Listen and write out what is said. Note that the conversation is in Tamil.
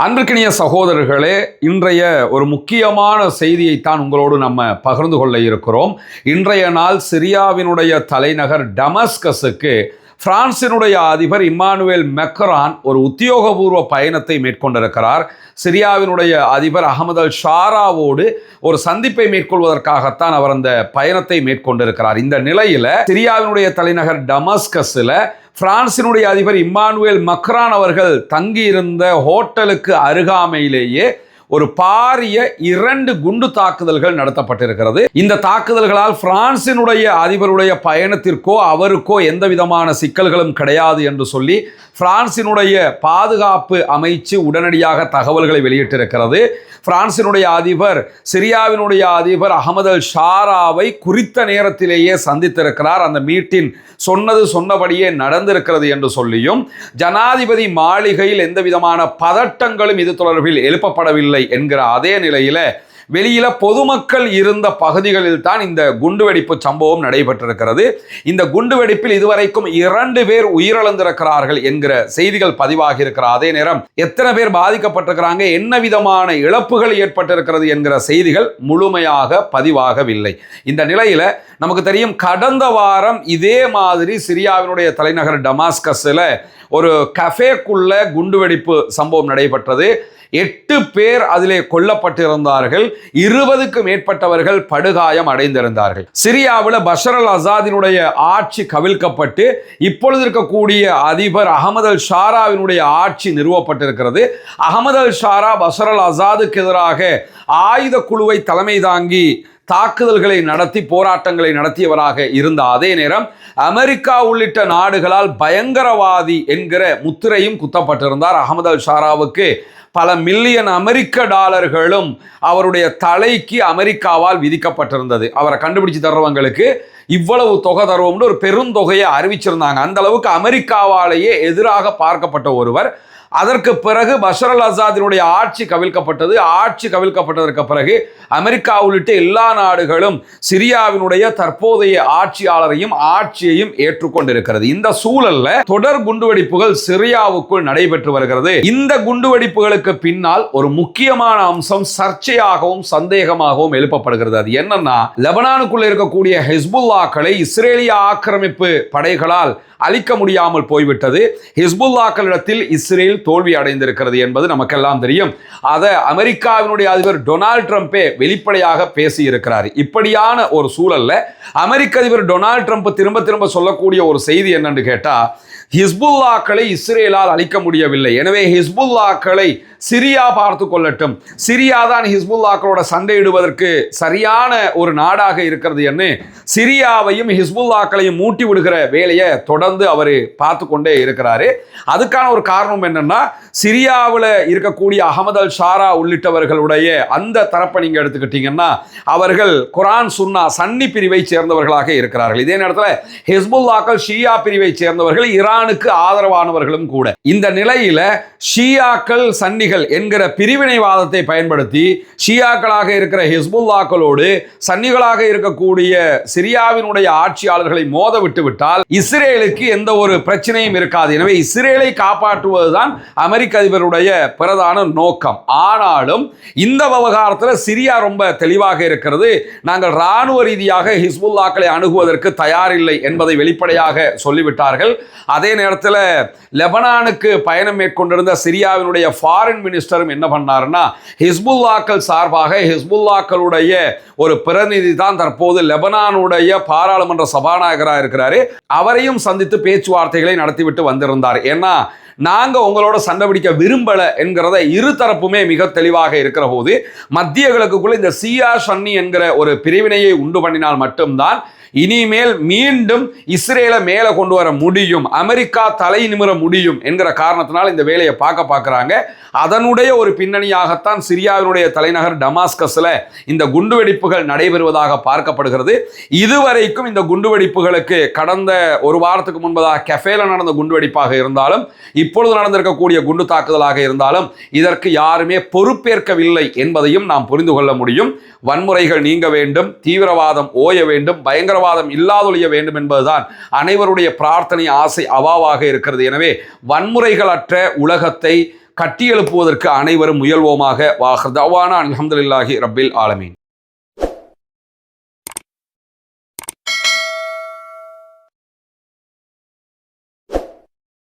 அன்பிற்கினிய சகோதரர்களே, இன்றைய ஒரு முக்கியமான செய்தியைத்தான் உங்களோடு நம்ம பகிர்ந்து கொள்ள இருக்கிறோம். இன்றைய நாள் சிரியாவினுடைய தலைநகர் டமஸ்கஸுக்கு பிரான்சினுடைய அதிபர் இம்மானுவேல் மெக்ரான் ஒரு உத்தியோகபூர்வ பயணத்தை மேற்கொண்டிருக்கிறார். சிரியாவினுடைய அதிபர் அகமது அல் ஷாராவோடு ஒரு சந்திப்பை மேற்கொள்வதற்காகத்தான் அவர் அந்த பயணத்தை மேற்கொண்டிருக்கிறார். இந்த நிலையில சிரியாவினுடைய தலைநகர் டமஸ்கஸில் பிரான்சினுடைய அதிபர் இம்மானுவேல் மக்ரான் அவர்கள் தங்கியிருந்த ஹோட்டலுக்கு அருகாமையிலேயே ஒரு பாரிய 2 குண்டு தாக்குதல்கள் நடத்தப்பட்டிருக்கிறது. இந்த தாக்குதல்களால் பிரான்சினுடைய அதிபருடைய பயணத்திற்கோ அவருக்கோ எந்த விதமான சிக்கல்களும் கிடையாது என்று சொல்லி பிரான்சினுடைய பாதுகாப்பு அமைச்சு உடனடியாக தகவல்களை வெளியிட்டிருக்கிறது. பிரான்சினுடைய அதிபர் சிரியாவினுடைய அதிபர் அகமது அல் ஷாராவை குறித்த நேரத்திலேயே சந்தித்திருக்கிறார். அந்த மீட்டின் சொன்னபடியே நடந்திருக்கிறது என்று சொல்லியும் ஜனாதிபதி மாளிகையில் எந்த விதமான பதட்டங்களும் இது தொடர்பில் எழுப்பப்படவில்லை என்கிற அதே நிலையில வெளியில பொதுமக்கள் இருந்த பகுதிகளில் தான் இந்த குண்டுவெடிப்பு சம்பவம் நடைபெற்றிருக்கிறது. இந்த குண்டுவெடிப்பில் இதுவரைக்கும் 2 பேர் உயிரிழந்திருக்கிறார்கள் என்கிற செய்திகள் பதிவாகி இருக்கிற அதே நேரம் எத்தனை பேர் பாதிக்கப்பட்டிருக்கிறாங்க, என்ன விதமான இழப்புகள் ஏற்பட்டிருக்கிறது என்கிற செய்திகள் முழுமையாக பதிவாகவில்லை. இந்த நிலையில நமக்கு தெரியும், கடந்த வாரம் இதே மாதிரி சிரியாவினுடைய தலைநகர் டமாஸ்கஸில் ஒரு கஃபேக்குள்ள குண்டுவெடிப்பு சம்பவம் நடைபெற்றது. 8 பேர் அதிலே கொல்லப்பட்டிருந்தார்கள். 20க்கும் மேற்பட்டவர்கள் படுகாயம் அடைந்திருந்தார்கள். சிரியாவில் பஷர் அல் அசாதினுடைய ஆட்சி கவிழ்க்கப்பட்டு இப்பொழுது இருக்கக்கூடிய அதிபர் அகமது அல் ஷாராவினுடைய ஆட்சி நிறுவப்பட்டிருக்கிறது. அகமது அல் ஷாரா பஷர் அல் அசாதுக்கு எதிராக ஆயுத குழுவை தலைமை தாங்கி தாக்குதல்களை நடத்தி போராட்டங்களை நடத்தியவராக இருந்த அதே நேரம் அமெரிக்கா உள்ளிட்ட நாடுகளால் பயங்கரவாதி என்கிற முத்திரையும் குத்தப்பட்டிருந்தார். அகமது அல் ஷாராவுக்கு பல மில்லியன் அமெரிக்க டாலர்களும் அவருடைய தலைக்கு அமெரிக்காவால் விதிக்கப்பட்டிருந்தது. அவரை கண்டுபிடிச்சு தர்றவங்களுக்கு இவ்வளவு தொகை தருவோம்னு ஒரு பெருந்தொகையை அறிவிச்சிருந்தாங்க. அந்த அளவுக்கு அமெரிக்காவாலேயே எதிராக பார்க்கப்பட்ட ஒருவர். அதற்கு பிறகு பஷர் அல் அசாதினுடைய ஆட்சி கவிழ்க்கப்பட்டது. ஆட்சி கவிழ்க்கப்பட்டதற்கு பிறகு அமெரிக்கா உள்ளிட்ட எல்லா நாடுகளும் சிரியாவினுடைய தற்போதைய ஆட்சியாளரையும் ஆட்சியையும் ஏற்றுக்கொண்டிருக்கிறது. இந்த சூழல்ல தொடர் குண்டுவெடிப்புகள் சிரியாவுக்குள் நடைபெற்று வருகிறது. இந்த குண்டுவெடிப்புகளுக்கு பின்னால் ஒரு முக்கியமான அம்சம் சர்ச்சையாகவும் சந்தேகமாகவும் எழுப்பப்படுகிறது. அது என்னன்னா, லெபனானுக்குள்ள இருக்கக்கூடிய ஹிஸ்புல்லாக்களை இஸ்ரேலிய ஆக்கிரமிப்பு படைகளால் அழிக்க முடியாமல் போய்விட்டது. ஹிஸ்புல்லாக்களிடத்தில் இஸ்ரேல் தோல்வி அடைந்திருக்கிறது என்பது நமக்கெல்லாம் தெரியும். அதை அமெரிக்காவினுடைய அதிபர் டொனால்ட் ட்ரம்பே வெளிப்படையாக பேசி இருக்கிறார். இப்படியான ஒரு சூழல்ல அமெரிக்க அதிபர் டொனால்ட் ட்ரம்ப் திரும்ப சொல்லக்கூடிய ஒரு செய்தி என்னன்னு கேட்டா, ஹிஸ்புல்லாக்களை இஸ்ரேலால் அழிக்க முடியவில்லை, எனவே ஹிஸ்புல்லாக்களை சிரியா பார்த்து கொள்ளட்டும், சிரியா தான் ஹிஸ்புல்லாக்களோட சண்டையிடுவதற்கு சரியான ஒரு நாடாக இருக்கிறது என்று சிரியாவையும் ஹிஸ்புல்லாக்களையும் மூட்டி விடுகிற வேலையை தொடர்ந்து அவர் பார்த்து கொண்டே இருக்கிறாரு. அதுக்கான ஒரு காரணம் என்னன்னா, சிரியாவில் இருக்கக்கூடிய அகமது அல் ஷாரா உள்ளிட்டவர்களுடைய அந்த தரப்பை நீங்க எடுத்துக்கிட்டீங்கன்னா அவர்கள் குரான் சுன்னா சன்னி பிரிவை சேர்ந்தவர்களாக இருக்கிறார்கள். இதே நேரத்தில் ஹிஸ்புல்லாக்கள் ஷியா பிரிவை சேர்ந்தவர்கள், ஈரானுக்கு ஆதரவானவர்களும் கூட. இந்த நிலையில ஷியாக்கள் சன்னிகள் என்கிற பிரிவினைவாதத்தை பயன்படுத்தி ஷியாக்களாக இருக்கிற ஹிஸ்புல்லாக்களோடு சன்னிகளாக இருக்கக்கூடிய சிரியாவினுடைய ஆட்சியாளர்களை மோத விட்டுவிட்டால் இஸ்ரேலுக்கு எந்த ஒரு பிரச்சனையும் இருக்காது. எனவே இஸ்ரேலை காப்பாற்றுவதுதான் அமெரிக்க அதிபருடைய பிரதான நோக்கம். ஆனாலும் இந்த விவகாரத்தில் சிரியா ரொம்ப தெளிவாக இருக்கிறது. நாங்கள் இராணுவ ரீதியாக ஹிஸ்புல்லாக்களை அணுகுவதற்கு தயாரில்லை என்பதை வெளிப்படையாக சொல்லிவிட்டார்கள். அதே நேரத்தில் லெபனானுக்கு பயணம் மேற்கொண்டிருந்த சிரியாவினுடைய ஃபாரின் மினிஸ்டரும் என்ன பண்ணாருன்னா, ஹிஸ்புல்லாக்கள் சார்பாக ஹிஸ்புல்லாக்களுடைய ஒரு பிரதிநிதி தான் தற்போது லெபனானுடைய பாராளுமன்ற சபாநாயகராக இருக்கிறாரு. அவரையும் சந்தித்து பேச்சுவார்த்தைகளை நடத்திவிட்டு வந்திருந்தார். ஏன்னா, நாங்க உங்களோட சண்டை பிடிக்க விரும்பல என்கிறத இரு தரப்புமே மிக தெளிவாக இருக்கிற போது மத்திய கிழக்குக்குள்ள இந்த சியா சன்னி என்கிற ஒரு பிரிவினையை உண்டு பண்ணினால் மட்டும்தான் இனிமேல் மீண்டும் இஸ்ரேலை மேலே கொண்டு வர முடியும், அமெரிக்கா தலை நிமிர முடியும் என்கிற காரணத்தினால் இந்த வேலையை பார்க்கறாங்க. அதனுடைய ஒரு பின்னணியாகத்தான் சிரியாவினுடைய தலைநகர் டமாஸ்கஸில் இந்த குண்டுவெடிப்புகள் நடைபெறுவதாக பார்க்கப்படுகிறது. இதுவரைக்கும் இந்த குண்டுவெடிப்புகளுக்கு கடந்த ஒரு வாரத்துக்கு முன்பதாக கஃபேல நடந்த குண்டுவெடிப்பாக இருந்தாலும் இப்பொழுது நடந்திருக்கக்கூடிய குண்டு தாக்குதலாக இருந்தாலும் இதற்கு யாருமே பொறுப்பேற்கவில்லை என்பதையும் நாம் புரிந்து கொள்ள முடியும். வன்முறைகள் நீங்க வேண்டும், தீவிரவாதம் ஓய வேண்டும், பயங்கரவாதம் இல்லாதொழிய வேண்டும் என்பதுதான் அனைவருடைய பிரார்த்தனை, ஆசை, அவாவாக இருக்கிறது. எனவே வன்முறைகளற்ற உலகத்தை கட்டியெழுப்புவதற்கு அனைவரும் முயல்வோமாக. வாஹர் தவானா அல்ஹம்துலில்லாஹி ரப்பில் ஆலமீன்.